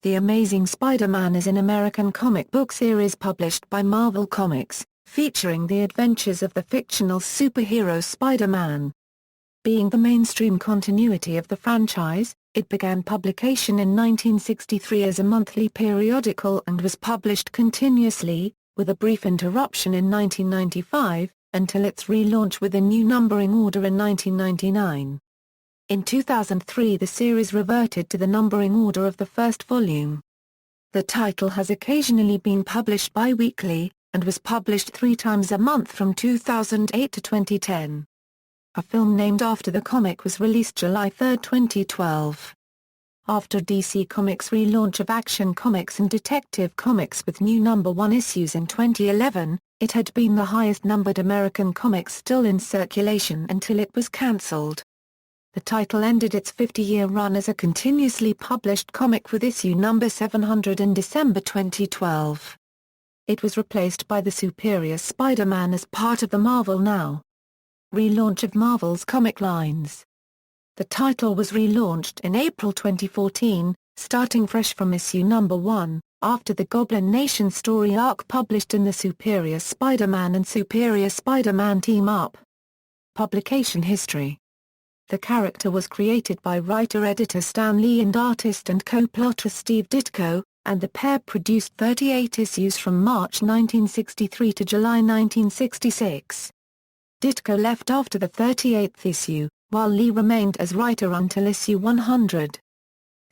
The Amazing Spider-Man is an American comic book series published by Marvel Comics, featuring the adventures of the fictional superhero Spider-Man. Being the mainstream continuity of the franchise, it began publication in 1963 as a monthly periodical and was published continuously, with a brief interruption in 1995, until its relaunch with a new numbering order in 1999. In 2003 the series reverted to the numbering order of the first volume. The title has occasionally been published bi-weekly, and was published 3 times a month from 2008 to 2010. A film named after the comic was released July 3, 2012. After DC Comics' relaunch of Action Comics and Detective Comics with new number 1 issues in 2011, it had been the highest-numbered American comic still in circulation until it was cancelled. The title ended its 50-year run as a continuously published comic with issue number 700 in December 2012. It was replaced by The Superior Spider-Man as part of the Marvel Now! Relaunch of Marvel's comic lines. The title was relaunched in April 2014, starting fresh from issue number 1, after the Goblin Nation story arc published in the Superior Spider-Man and Superior Spider-Man Team-Up. Publication history. The character was created by writer-editor Stan Lee and artist and co-plotter Steve Ditko, and the pair produced 38 issues from March 1963 to July 1966. Ditko left after the 38th issue, while Lee remained as writer until issue 100.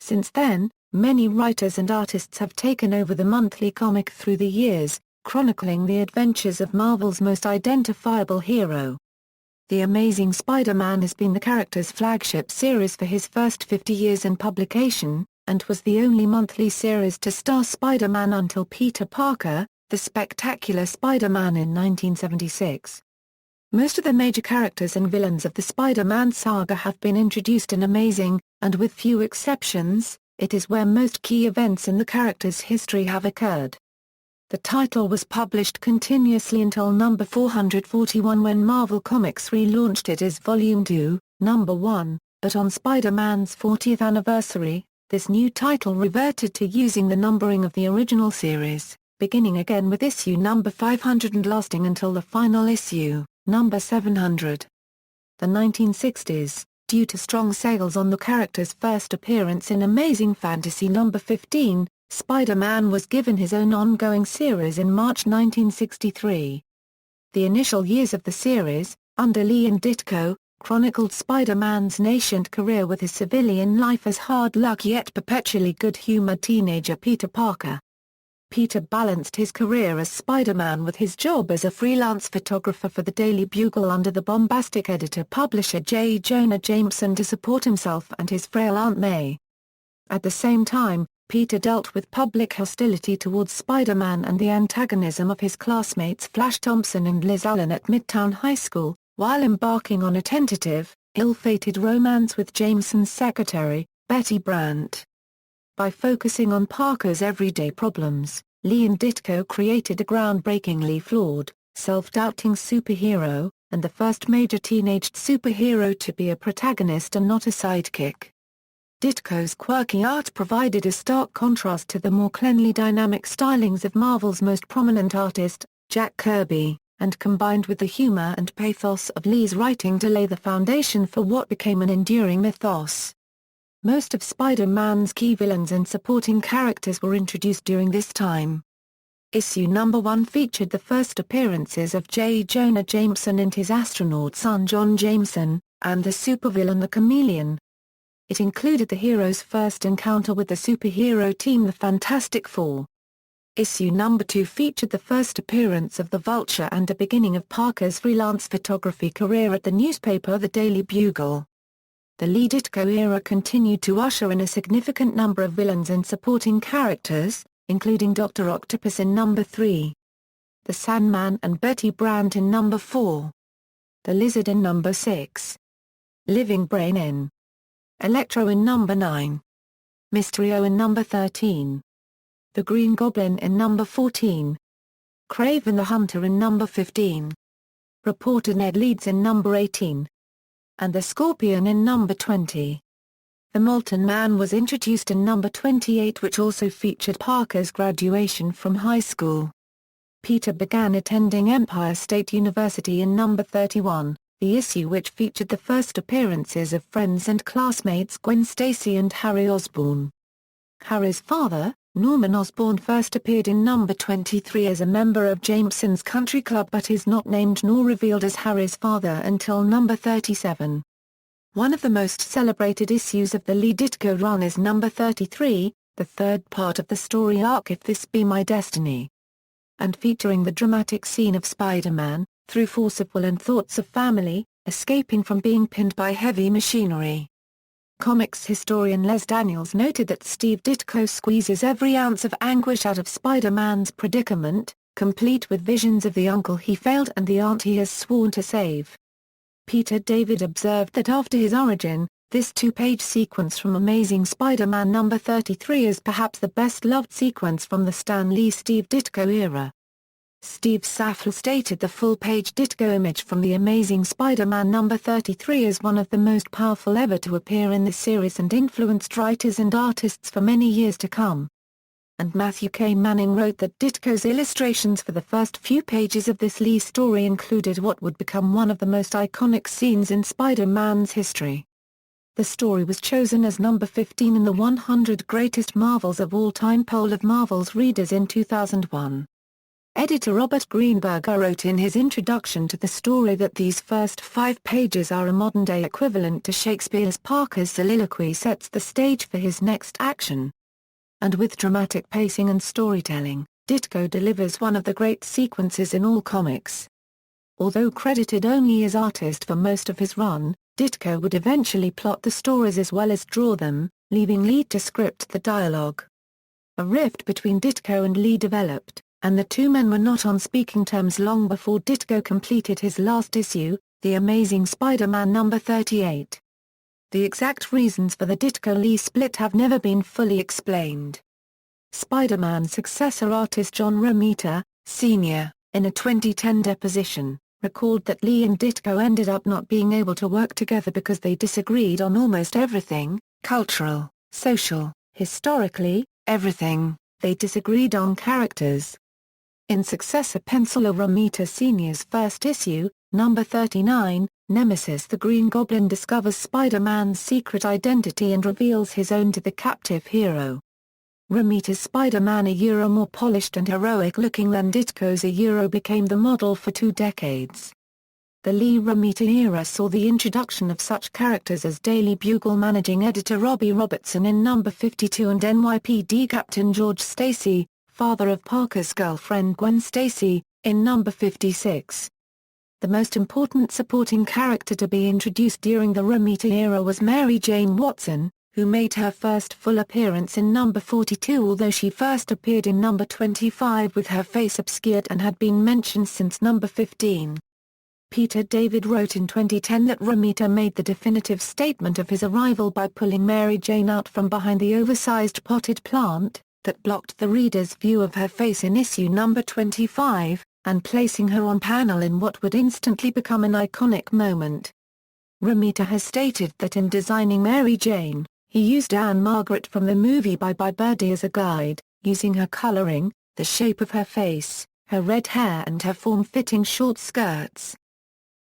Since then, many writers and artists have taken over the monthly comic through the years, chronicling the adventures of Marvel's most identifiable hero. The Amazing Spider-Man has been the character's flagship series for his first 50 years in publication, and was the only monthly series to star Spider-Man until Peter Parker, the Spectacular Spider-Man in 1976. Most of the major characters and villains of the Spider-Man saga have been introduced in Amazing, and with few exceptions, it is where most key events in the character's history have occurred. The title was published continuously until number 441 when Marvel Comics relaunched it as Volume 2, number 1, but on Spider-Man's 40th anniversary, this new title reverted to using the numbering of the original series, beginning again with issue number 500 and lasting until the final issue, number 700. The 1960s, due to strong sales on the character's first appearance in Amazing Fantasy number 15, Spider-Man was given his own ongoing series in March 1963. The initial years of the series, under Lee and Ditko, chronicled Spider-Man's nascent career with his civilian life as hard-luck yet perpetually good-humored teenager Peter Parker. Peter balanced his career as Spider-Man with his job as a freelance photographer for the Daily Bugle under the bombastic editor-publisher J. Jonah Jameson to support himself and his frail Aunt May. At the same time, Peter dealt with public hostility towards Spider-Man and the antagonism of his classmates Flash Thompson and Liz Allen at Midtown High School, while embarking on a tentative, ill-fated romance with Jameson's secretary, Betty Brant. By focusing on Parker's everyday problems, Lee and Ditko created a groundbreakingly flawed, self-doubting superhero, and the first major teenaged superhero to be a protagonist and not a sidekick. Ditko's quirky art provided a stark contrast to the more cleanly dynamic stylings of Marvel's most prominent artist, Jack Kirby, and combined with the humor and pathos of Lee's writing to lay the foundation for what became an enduring mythos. Most of Spider-Man's key villains and supporting characters were introduced during this time. Issue number 1 featured the first appearances of J. Jonah Jameson and his astronaut son John Jameson, and the supervillain the Chameleon. It included the hero's first encounter with the superhero team the Fantastic Four. Issue number 2 featured the first appearance of the Vulture and a beginning of Parker's freelance photography career at the newspaper The Daily Bugle. The Lee Ditko era continued to usher in a significant number of villains and supporting characters, including Dr. Octopus in number 3. The Sandman and Betty Brant in number 4. The Lizard in number 6. Living Brain in Electro in number 9. Mysterio in number 13. The Green Goblin in number 14. Kraven the Hunter in number 15. Reporter Ned Leeds in number 18. And the Scorpion in number 20. The Molten Man was introduced in number 28, which also featured Parker's graduation from high school. Peter began attending Empire State University in number 31, the issue which featured the first appearances of friends and classmates Gwen Stacy and Harry Osborn. Harry's father, Norman Osborn, first appeared in number 23 as a member of Jameson's Country Club, but is not named nor revealed as Harry's father until number 37. One of the most celebrated issues of the Lee Ditko run is number 33, the third part of the story arc If This Be My Destiny, and featuring the dramatic scene of Spider-Man, through force of will and thoughts of family, escaping from being pinned by heavy machinery. Comics historian Les Daniels noted that Steve Ditko squeezes every ounce of anguish out of Spider-Man's predicament, complete with visions of the uncle he failed and the aunt he has sworn to save. Peter David observed that after his origin, this two-page sequence from Amazing Spider-Man number 33 is perhaps the best-loved sequence from the Stan Lee-Steve Ditko era. Steve Saffel stated the full-page Ditko image from the Amazing Spider-Man number 33 is one of the most powerful ever to appear in the series and influenced writers and artists for many years to come. And Matthew K. Manning wrote that Ditko's illustrations for the first few pages of this Lee story included what would become one of the most iconic scenes in Spider-Man's history. The story was chosen as number 15 in the 100 Greatest Marvels of All Time poll of Marvel's readers in 2001. Editor Robert Greenberger wrote in his introduction to the story that these first 5 pages are a modern-day equivalent to Shakespeare's Parker's soliloquy sets the stage for his next action. And with dramatic pacing and storytelling, Ditko delivers one of the great sequences in all comics. Although credited only as artist for most of his run, Ditko would eventually plot the stories as well as draw them, leaving Lee to script the dialogue. A rift between Ditko and Lee developed, and the two men were not on speaking terms long before Ditko completed his last issue, The Amazing Spider-Man number 38. The exact reasons for the Ditko-Lee split have never been fully explained. Spider-Man successor artist John Romita, Sr., in a 2010 deposition, recalled that Lee and Ditko ended up not being able to work together because they disagreed on almost everything, cultural, social, historically, everything. They disagreed on characters. In successor penciler Romita Sr.'s first issue, number 39, Nemesis the Green Goblin discovers Spider-Man's secret identity and reveals his own to the captive hero. Romita's Spider-Man a more polished and heroic-looking than Ditko's a became the model for 2 decades. The Lee-Romita era saw the introduction of such characters as Daily Bugle managing editor Robbie Robertson in number 52 and NYPD Captain George Stacy, father of Parker's girlfriend Gwen Stacy, in number 56. The most important supporting character to be introduced during the Romita era was Mary Jane Watson, who made her first full appearance in number 42, although she first appeared in number 25 with her face obscured and had been mentioned since number 15. Peter David wrote in 2010 that Romita made the definitive statement of his arrival by pulling Mary Jane out from behind the oversized potted plant that blocked the reader's view of her face in issue number 25, and placing her on panel in what would instantly become an iconic moment. Romita has stated that in designing Mary Jane, he used Anne Margaret from the movie Bye Bye Birdie as a guide, using her coloring, the shape of her face, her red hair and her form-fitting short skirts.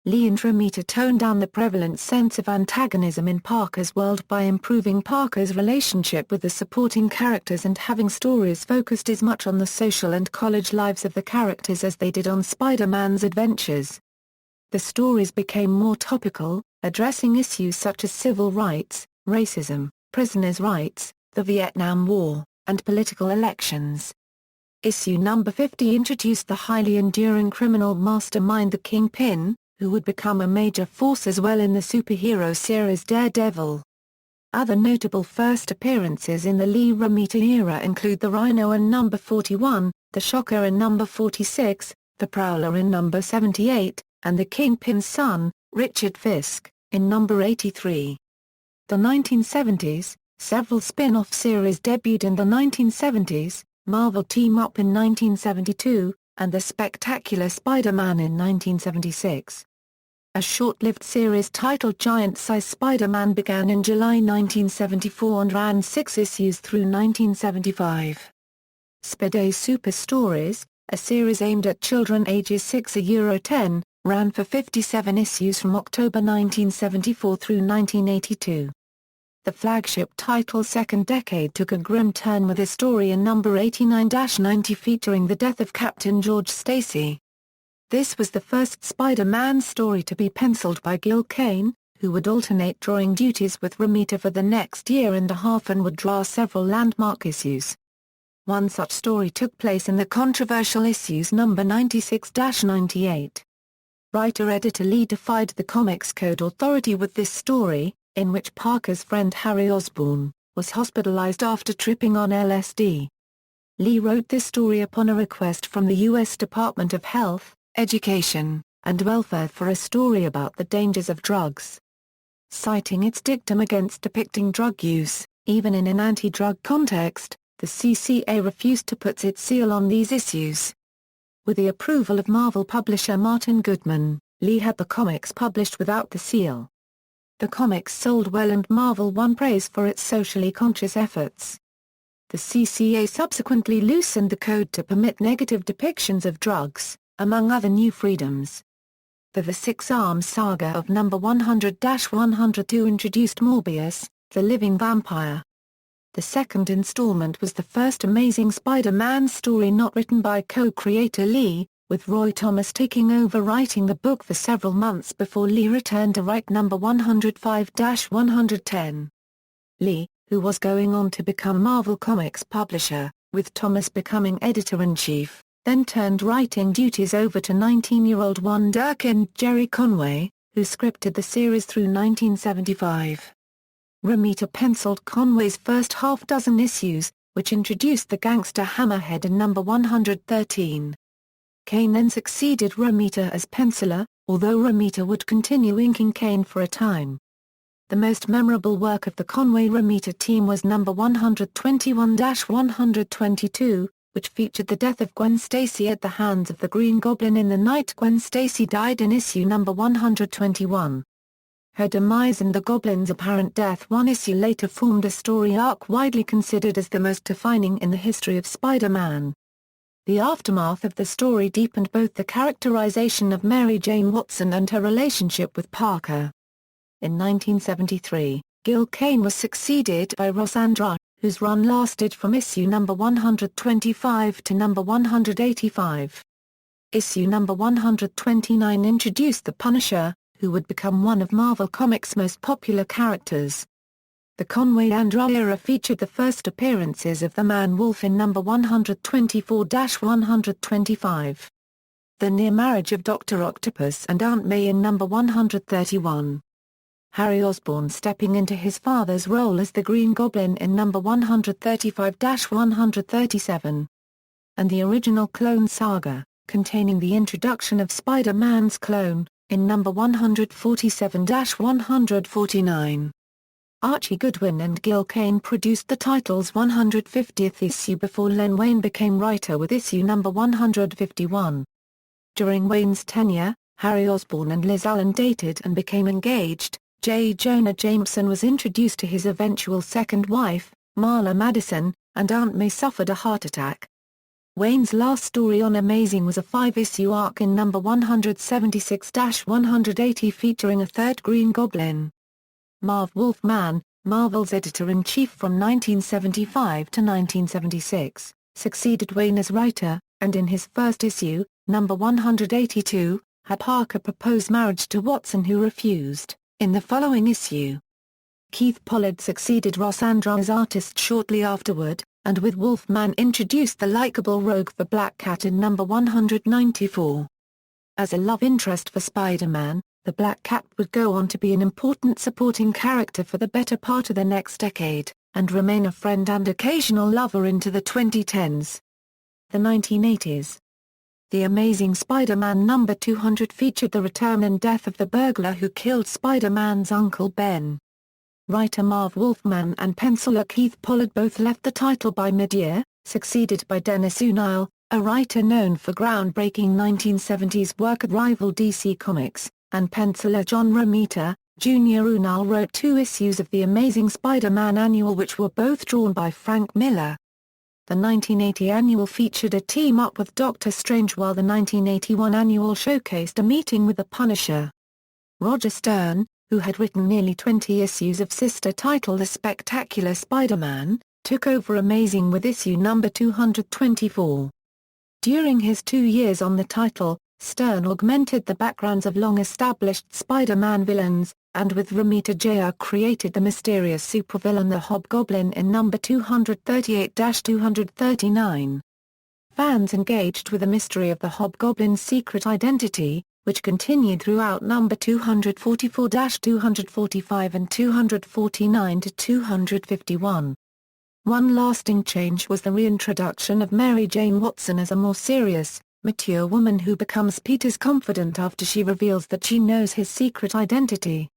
Lee and Romita toned down the prevalent sense of antagonism in Parker's world by improving Parker's relationship with the supporting characters and having stories focused as much on the social and college lives of the characters as they did on Spider-Man's adventures. The stories became more topical, addressing issues such as civil rights, racism, prisoners' rights, the Vietnam War, and political elections. Issue number 50 introduced the highly enduring criminal mastermind the Kingpin, who would become a major force as well in the superhero series Daredevil. Other notable first appearances in the Lee-Romita era include the Rhino in number 41, the Shocker in number 46, the Prowler in number 78, and the Kingpin's son, Richard Fisk, in number 83. The 1970s, several spin-off series debuted in the 1970s, Marvel Team Up in 1972, and The Spectacular Spider-Man in 1976. A short-lived series titled Giant-Size Spider-Man began in July 1974 and ran 6 issues through 1975. Spider Super Stories, a series aimed at children ages 6 to 10, ran for 57 issues from October 1974 through 1982. The flagship title's second decade took a grim turn with a story in number 89-90 featuring the death of Captain George Stacy. This was the first Spider-Man story to be penciled by Gil Kane, who would alternate drawing duties with Romita for the next year and a half and would draw several landmark issues. One such story took place in the controversial issues number 96-98. Writer-editor Lee defied the Comics Code Authority with this story, in which Parker's friend Harry Osborn was hospitalized after tripping on LSD. Lee wrote this story upon a request from the U.S. Department of Health, Education, and Welfare for a story about the dangers of drugs. Citing its dictum against depicting drug use, even in an anti-drug context, the CCA refused to put its seal on these issues. With the approval of Marvel publisher Martin Goodman, Lee had the comics published without the seal. The comics sold well and Marvel won praise for its socially conscious efforts. The CCA subsequently loosened the code to permit negative depictions of drugs, among other new freedoms. The Six Arms saga of number 100-102 introduced Morbius, the living vampire. The second installment was the first Amazing Spider-Man story not written by co-creator Lee, with Roy Thomas taking over writing the book for several months before Lee returned to write number 105-110. Lee, who was going on to become Marvel Comics publisher, with Thomas becoming editor-in-chief, then turned writing duties over to 19-year-old wunderkind Jerry Conway, who scripted the series through 1975. Romita penciled Conway's first half-dozen issues, which introduced the gangster Hammerhead in number 113. Kane then succeeded Romita as penciler, although Romita would continue inking Kane for a time. The most memorable work of the Conway-Romita team was number 121-122, which featured the death of Gwen Stacy at the hands of the Green Goblin in the night Gwen Stacy died in issue number 121. Her demise and the Goblin's apparent death one issue later formed a story arc widely considered as the most defining in the history of Spider-Man. The aftermath of the story deepened both the characterization of Mary Jane Watson and her relationship with Parker. In 1973, Gil Kane was succeeded by Ross Andrus, whose run lasted from issue number 125 to number 185. Issue number 129 introduced the Punisher, who would become one of Marvel Comics' most popular characters. The Conway-Andrus era featured the first appearances of the Man-Wolf in number 124-125. The near marriage of Dr. Octopus and Aunt May in number 131. Harry Osborn stepping into his father's role as the Green Goblin in number 135-137. And the original Clone Saga, containing the introduction of Spider-Man's clone, in number 147-149. Archie Goodwin and Gil Kane produced the title's 150th issue before Len Wein became writer with issue number 151. During Wein's tenure, Harry Osborn and Liz Allen dated and became engaged. J. Jonah Jameson was introduced to his eventual second wife, Marla Madison, and Aunt May suffered a heart attack. Wein's last story on Amazing was a 5-issue arc in number 176-180 featuring a third Green Goblin. Marv Wolfman, Marvel's editor-in-chief from 1975 to 1976, succeeded Wein as writer, and in his first issue, number 182, had Parker propose marriage to Watson who refused. In the following issue, Keith Pollard succeeded Ross Andrus as artist shortly afterward, and with Wolfman introduced the likable rogue the Black Cat in number 194. As a love interest for Spider-Man, the Black Cat would go on to be an important supporting character for the better part of the next decade, and remain a friend and occasional lover into the 2010s. The 1980s. The Amazing Spider-Man number 200 featured the return and death of the burglar who killed Spider-Man's Uncle Ben. Writer Marv Wolfman and penciler Keith Pollard both left the title by mid-year, succeeded by Dennis O'Neil, a writer known for groundbreaking 1970s work at rival DC Comics, and penciler John Romita, Jr. Unal wrote 2 issues of the Amazing Spider-Man annual which were both drawn by Frank Miller. The 1980 annual featured a team-up with Doctor Strange while the 1981 annual showcased a meeting with the Punisher. Roger Stern, who had written nearly 20 issues of sister titled The Spectacular Spider-Man, took over Amazing with issue number 224. During his 2 years on the title, Stern augmented the backgrounds of long-established Spider-Man villains, and with Romita Jr. created the mysterious supervillain the Hobgoblin in number 238-239. Fans engaged with the mystery of the Hobgoblin's secret identity, which continued throughout number 244-245 and 249-251. One lasting change was the reintroduction of Mary Jane Watson as a more serious, mature woman who becomes Peter's confidant after she reveals that she knows his secret identity.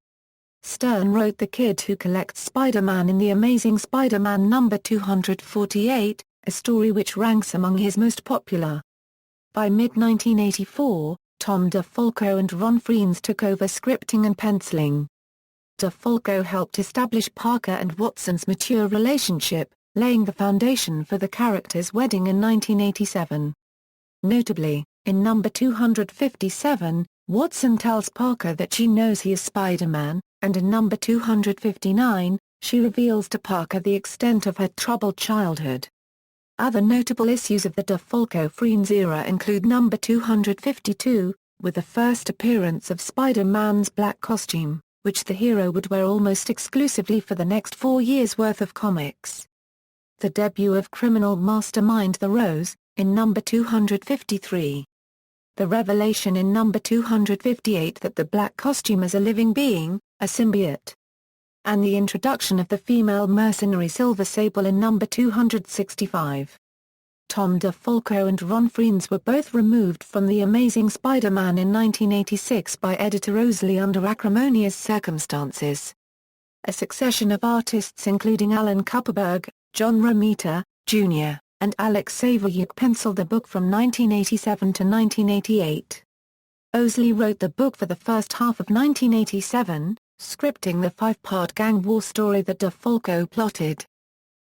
Stern wrote The Kid Who Collects Spider-Man in The Amazing Spider-Man number 248, a story which ranks among his most popular. By mid-1984, Tom DeFalco and Ron Frenz took over scripting and penciling. DeFalco helped establish Parker and Watson's mature relationship, laying the foundation for the character's wedding in 1987. Notably, in number 257, Watson tells Parker that she knows he is Spider-Man, and in number 259, she reveals to Parker the extent of her troubled childhood. Other notable issues of the DeFalco-Frenz era include number 252, with the first appearance of Spider-Man's black costume, which the hero would wear almost exclusively for the next 4 years' worth of comics. The debut of criminal mastermind The Rose, in number 253. The revelation in number 258 that the black costume is a living being, a symbiote. And the introduction of the female mercenary Silver Sable in number 265. Tom DeFalco and Ron Frenz were both removed from The Amazing Spider-Man in 1986 by editor Owsley under acrimonious circumstances. A succession of artists including Alan Kupperberg, John Romita, Jr., and Alex Savoyuk penciled the book from 1987 to 1988. Owsley wrote the book for the first half of 1987, scripting the 5-part gang war story that DeFalco plotted.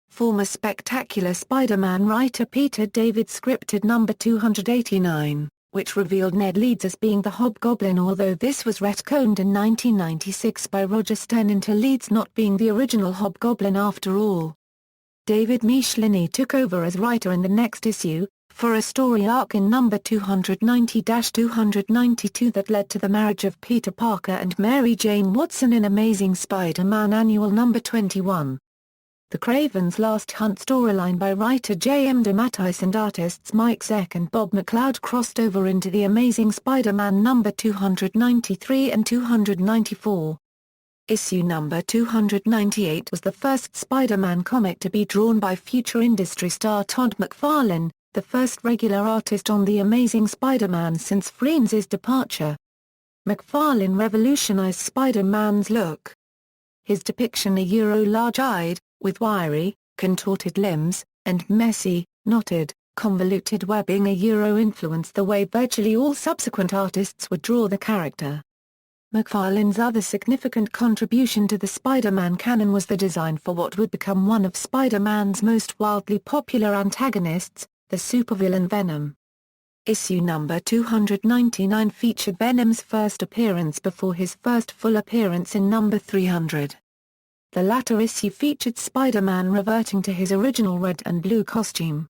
Former Spectacular Spider-Man writer Peter David scripted number 289, which revealed Ned Leeds as being the Hobgoblin, although this was retconned in 1996 by Roger Stern into Leeds not being the original Hobgoblin after all. David Michelini took over as writer in the next issue, for a story arc in number 290-292 that led to the marriage of Peter Parker and Mary Jane Watson in Amazing Spider-Man Annual number 21. The Kraven's Last Hunt storyline by writer J.M. DeMatteis and artists Mike Zeck and Bob McLeod crossed over into The Amazing Spider-Man number 293 and 294. Issue number 298 was the first Spider-Man comic to be drawn by future industry star Todd McFarlane, the first regular artist on The Amazing Spider-Man since Frenz's departure. McFarlane revolutionized Spider-Man's look. His depiction large-eyed, with wiry, contorted limbs, and messy, knotted, convoluted webbing influenced the way virtually all subsequent artists would draw the character. McFarlane's other significant contribution to the Spider-Man canon was the design for what would become one of Spider-Man's most wildly popular antagonists, the supervillain Venom. Issue number 299 featured Venom's first appearance before his first full appearance in number 300. The latter issue featured Spider-Man reverting to his original red and blue costume.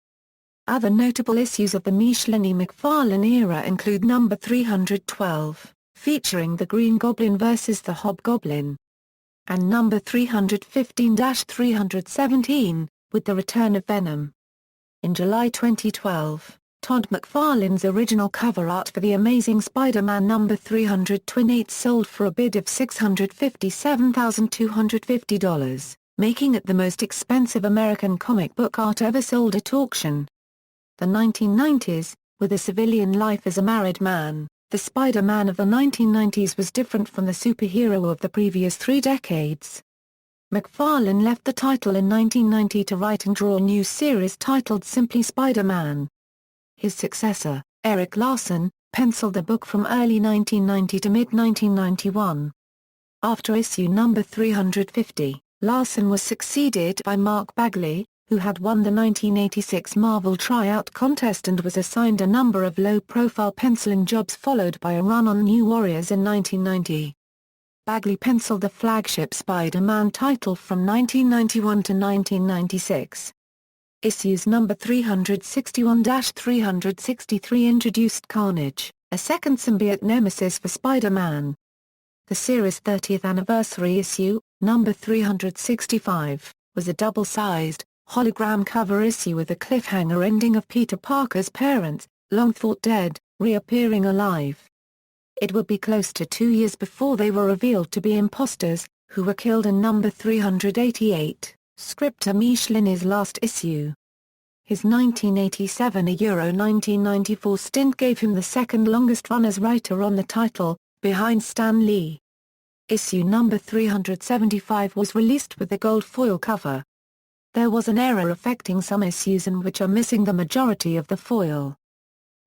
Other notable issues of the Michelini-McFarlane era include number 312, featuring the Green Goblin vs. the Hobgoblin, and number 315-317, with the return of Venom. In July 2012, Todd McFarlane's original cover art for The Amazing Spider-Man number 328 sold for a bid of $657,250, making it the most expensive American comic book art ever sold at auction. The 1990s, with a civilian life as a married man, the Spider-Man of the 1990s was different from the superhero of the previous 3 decades. McFarlane left the title in 1990 to write and draw a new series titled simply Spider-Man. His successor, Eric Larson, penciled the book from early 1990 to mid-1991. After issue number 350, Larson was succeeded by Mark Bagley, who had won the 1986 Marvel Tryout contest and was assigned a number of low-profile penciling jobs, followed by a run on New Warriors in 1990. Bagley penciled the flagship Spider-Man title from 1991 to 1996. Issues number 361-363 introduced Carnage, a second symbiote nemesis for Spider-Man. The series' 30th anniversary issue, number 365, was a double-sized, hologram cover issue with a cliffhanger ending of Peter Parker's parents, long thought dead, reappearing alive. It would be close to 2 years before they were revealed to be imposters, who were killed in number 388, scripter Michelin's last issue. His 1987–1994 stint gave him the second longest run as writer on the title, behind Stan Lee. Issue number 375 was released with a gold foil cover. There was an error affecting some issues in which are missing the majority of the foil.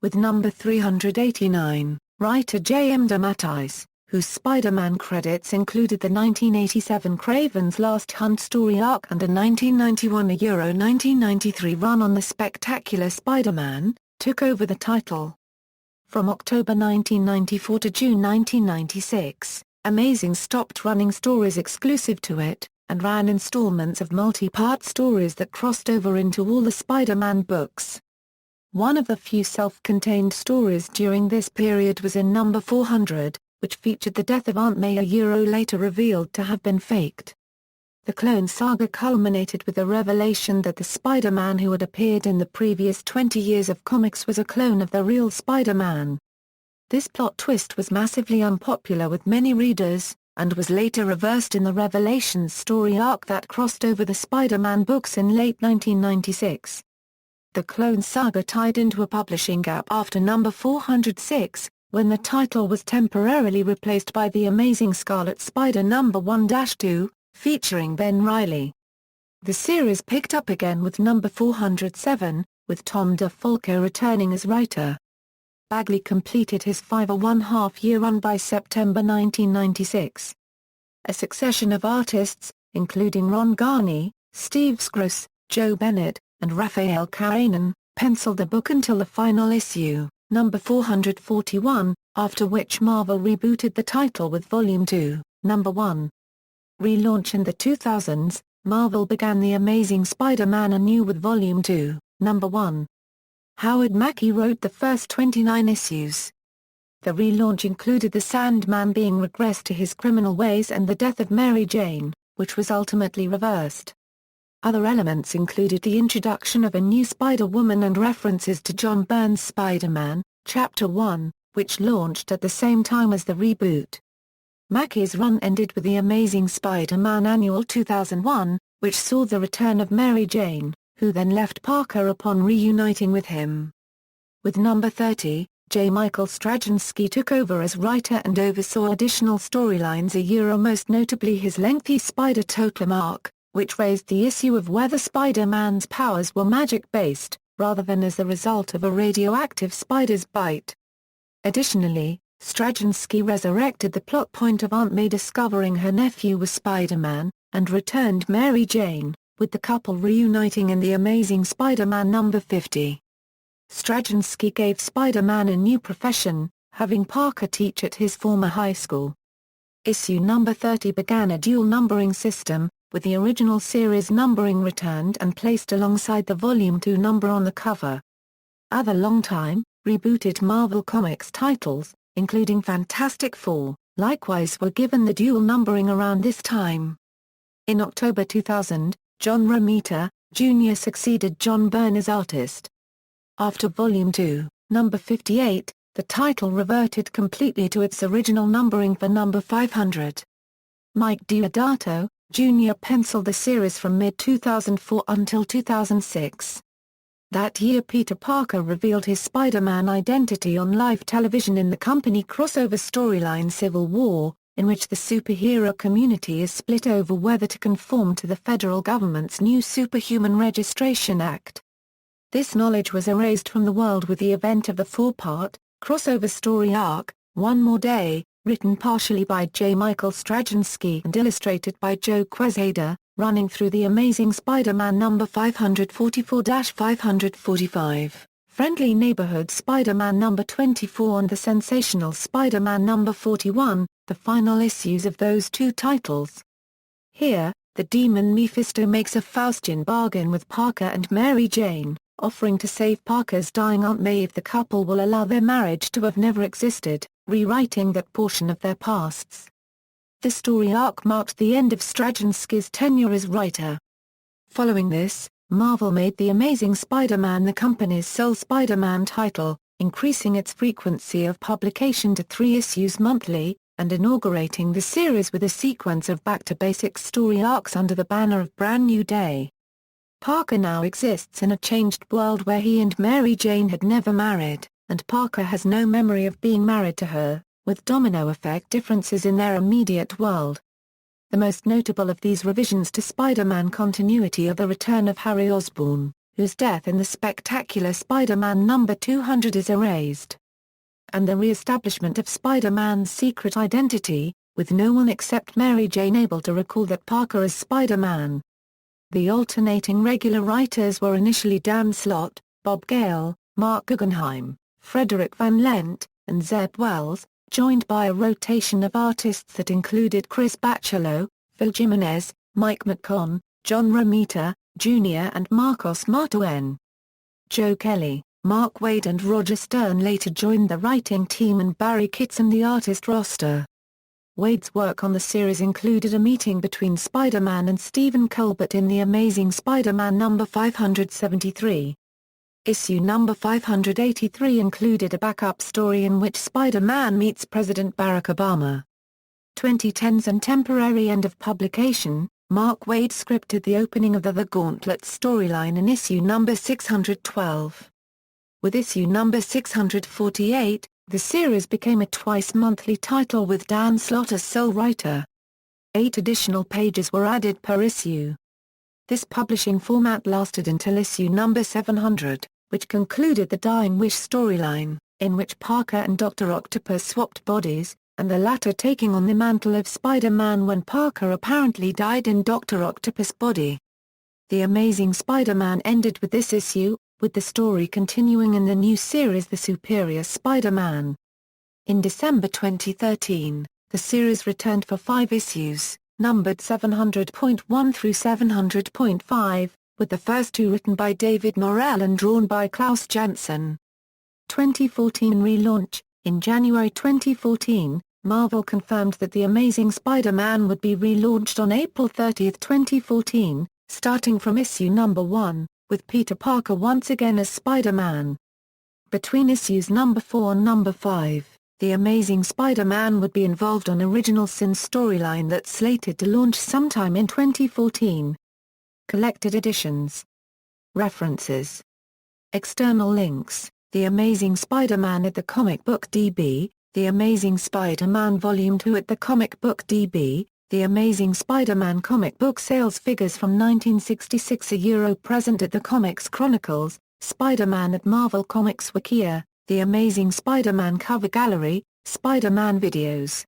With number 389, writer J. M. DeMatteis, whose Spider-Man credits included the 1987 Kraven's Last Hunt story arc and a 1991–1993 run on the Spectacular Spider-Man, took over the title. From October 1994 to June 1996, Amazing stopped running stories exclusive to it, and ran installments of multi-part stories that crossed over into all the Spider-Man books. One of the few self-contained stories during this period was in number 400, which featured the death of Aunt May, a year later revealed to have been faked. The Clone Saga culminated with the revelation that the Spider-Man who had appeared in the previous 20 years of comics was a clone of the real Spider-Man. This plot twist was massively unpopular with many readers, and was later reversed in the Revelations story arc that crossed over the Spider-Man books in late 1996. The Clone Saga tied into a publishing gap after number 406, when the title was temporarily replaced by The Amazing Scarlet Spider number 1-2, featuring Ben Reilly. The series picked up again with number 407, with Tom DeFalco returning as writer. Bagley completed his 5.5-year run by September 1996. A succession of artists, including Ron Garney, Steve Skroce, Joe Bennett, and Raphael Karainen, penciled the book until the final issue, number 441, after which Marvel rebooted the title with Volume 2, number 1. Relaunch in the 2000s, Marvel began The Amazing Spider-Man anew with Volume 2, number 1. Howard Mackie wrote the first 29 issues. The relaunch included the Sandman being regressed to his criminal ways and the death of Mary Jane, which was ultimately reversed. Other elements included the introduction of a new Spider-Woman and references to John Byrne's Spider-Man, Chapter 1, which launched at the same time as the reboot. Mackie's run ended with The Amazing Spider-Man Annual 2001, which saw the return of Mary Jane, who then left Parker upon reuniting with him. With number 30, J. Michael Straczynski took over as writer and oversaw additional storylines a year, most notably his lengthy Spider Totem arc, which raised the issue of whether Spider-Man's powers were magic-based, rather than as the result of a radioactive spider's bite. Additionally, Straczynski resurrected the plot point of Aunt May discovering her nephew was Spider-Man, and returned Mary Jane, with the couple reuniting in The Amazing Spider-Man number 50. Straczynski gave Spider-Man a new profession, having Parker teach at his former high school. Issue number 30 began a dual numbering system, with the original series numbering returned and placed alongside the Volume 2 number on the cover. Other longtime, rebooted Marvel Comics titles, including Fantastic Four, likewise were given the dual numbering around this time. In October 2000, John Romita, Jr. succeeded John Byrne as artist. After Volume 2, number 58, the title reverted completely to its original numbering for number 500. Mike Deodato, Jr. penciled the series from mid-2004 until 2006. That year Peter Parker revealed his Spider-Man identity on live television in the company crossover storyline Civil War, in which the superhero community is split over whether to conform to the federal government's new Superhuman Registration Act. This knowledge was erased from the world with the event of the four-part, Crossover story arc, One More Day, written partially by J. Michael Straczynski and illustrated by Joe Quesada, running through The Amazing Spider-Man No. 544-545, Friendly Neighborhood Spider-Man No. 24 and The Sensational Spider-Man No. 41, the final issues of those two titles. Here, the demon Mephisto makes a Faustian bargain with Parker and Mary Jane, offering to save Parker's dying Aunt May if the couple will allow their marriage to have never existed, rewriting that portion of their pasts. The story arc marked the end of Straczynski's tenure as writer. Following this, Marvel made The Amazing Spider-Man the company's sole Spider-Man title, increasing its frequency of publication to 3 issues monthly, and inaugurating the series with a sequence of back-to-basics story arcs under the banner of Brand New Day. Parker now exists in a changed world where he and Mary Jane had never married, and Parker has no memory of being married to her, with domino effect differences in their immediate world. The most notable of these revisions to Spider-Man continuity are the return of Harry Osborn, whose death in the Spectacular Spider-Man No. 200 is erased, and the re-establishment of Spider-Man's secret identity, with no one except Mary Jane able to recall that Parker is Spider-Man. The alternating regular writers were initially Dan Slott, Bob Gale, Mark Guggenheim, Frederick Van Lent, and Zeb Wells, joined by a rotation of artists that included Chris Bachalo, Phil Jimenez, Mike McCon, John Romita, Jr. and Marcos Martoen. Joe Kelly, Mark Waid and Roger Stern later joined the writing team and Barry Kitson the artist roster. Waid's work on the series included a meeting between Spider-Man and Stephen Colbert in The Amazing Spider-Man No. 573. Issue No. 583 included a backup story in which Spider-Man meets President Barack Obama. 2010's and temporary end of publication, Mark Waid scripted the opening of the Gauntlet storyline in issue No. 612. With issue No. 648, the series became a twice-monthly title with Dan Slott as sole writer. 8 additional pages were added per issue. This publishing format lasted until issue No. 700, which concluded the Dying Wish storyline, in which Parker and Dr. Octopus swapped bodies, and the latter taking on the mantle of Spider-Man when Parker apparently died in Dr. Octopus' body. The Amazing Spider-Man ended with this issue, with the story continuing in the new series The Superior Spider-Man. In December 2013, the series returned for 5 issues, numbered 700.1 through 700.5, with the first 2 written by David Morrell and drawn by Klaus Janson. 2014 relaunch. In January 2014, Marvel confirmed that The Amazing Spider-Man would be relaunched on April 30, 2014, starting from issue No. 1, with Peter Parker once again as Spider-Man. Between issues No. 4 and No. 5, The Amazing Spider-Man would be involved on Original Sin's storyline that's slated to launch sometime in 2014. Collected editions. References. External links: The Amazing Spider-Man at the Comic Book DB, The Amazing Spider-Man Volume 2 at the Comic Book DB, The Amazing Spider-Man comic book sales figures from 1966 present at the Comics Chronicles, Spider-Man at Marvel Comics Wikia, The Amazing Spider-Man cover gallery, Spider-Man videos.